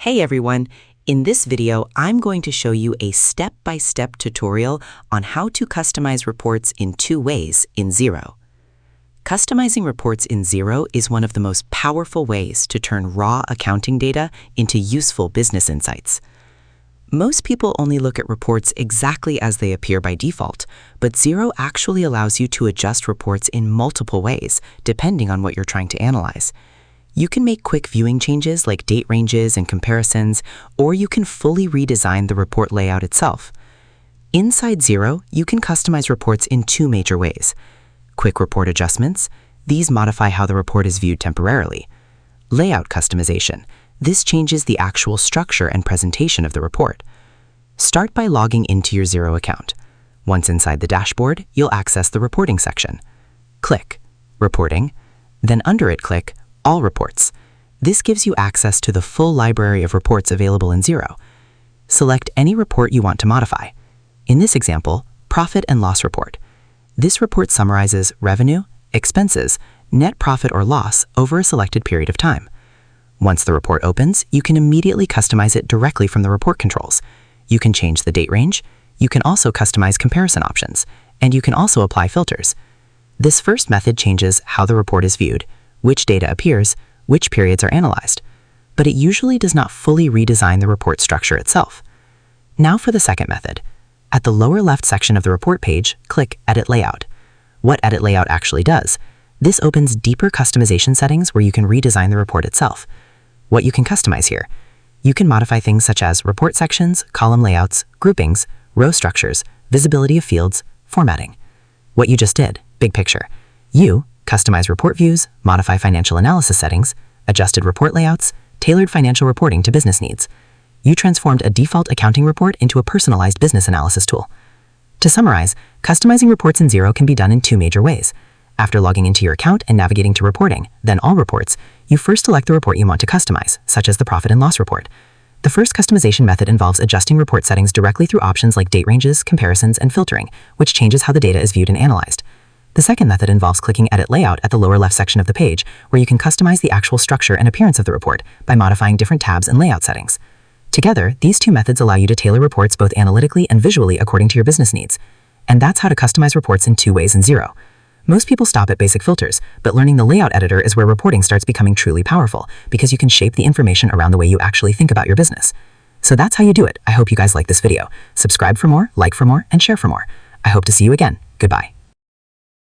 Hey everyone! In this video, I'm going to show you a step-by-step tutorial on how to customize reports in 2 ways in Xero. Customizing reports in Xero is one of the most powerful ways to turn raw accounting data into useful business insights. Most people only look at reports exactly as they appear by default, but Xero actually allows you to adjust reports in multiple ways, depending on what you're trying to analyze. You can make quick viewing changes like date ranges and comparisons, or you can fully redesign the report layout itself. Inside Xero, you can customize reports in 2 major ways. Quick report adjustments. These modify how the report is viewed temporarily. Layout customization. This changes the actual structure and presentation of the report. Start by logging into your Xero account. Once inside the dashboard, you'll access the reporting section. Click Reporting, then under it click All Reports. This gives you access to the full library of reports available in Xero. Select any report you want to modify. In this example, Profit and Loss Report. This report summarizes revenue, expenses, net profit or loss over a selected period of time. Once the report opens, you can immediately customize it directly from the report controls. You can change the date range, you can also customize comparison options, and you can also apply filters. This first method changes how the report is viewed, which data appears, which periods are analyzed, but it usually does not fully redesign the report structure itself. Now for the second method. At the lower left section of the report page, click Edit Layout. What Edit Layout actually does, this opens deeper customization settings where you can redesign the report itself. What you can customize here. You can modify things such as report sections, column layouts, groupings, row structures, visibility of fields, formatting. What you just did, big picture. You customize report views, modify financial analysis settings, adjusted report layouts, tailored financial reporting to business needs. You transformed a default accounting report into a personalized business analysis tool. To summarize, customizing reports in Xero can be done in 2 major ways. After logging into your account and navigating to Reporting, then All Reports, you first select the report you want to customize, such as the Profit and Loss Report. The first customization method involves adjusting report settings directly through options like date ranges, comparisons, and filtering, which changes how the data is viewed and analyzed. The second method involves clicking Edit Layout at the lower left section of the page, where you can customize the actual structure and appearance of the report by modifying different tabs and layout settings. Together, these 2 methods allow you to tailor reports both analytically and visually according to your business needs. And that's how to customize reports in 2 ways in Xero. Most people stop at basic filters, but learning the layout editor is where reporting starts becoming truly powerful, because you can shape the information around the way you actually think about your business. So that's how you do it. I hope you guys like this video. Subscribe for more, like for more, and share for more. I hope to see you again. Goodbye.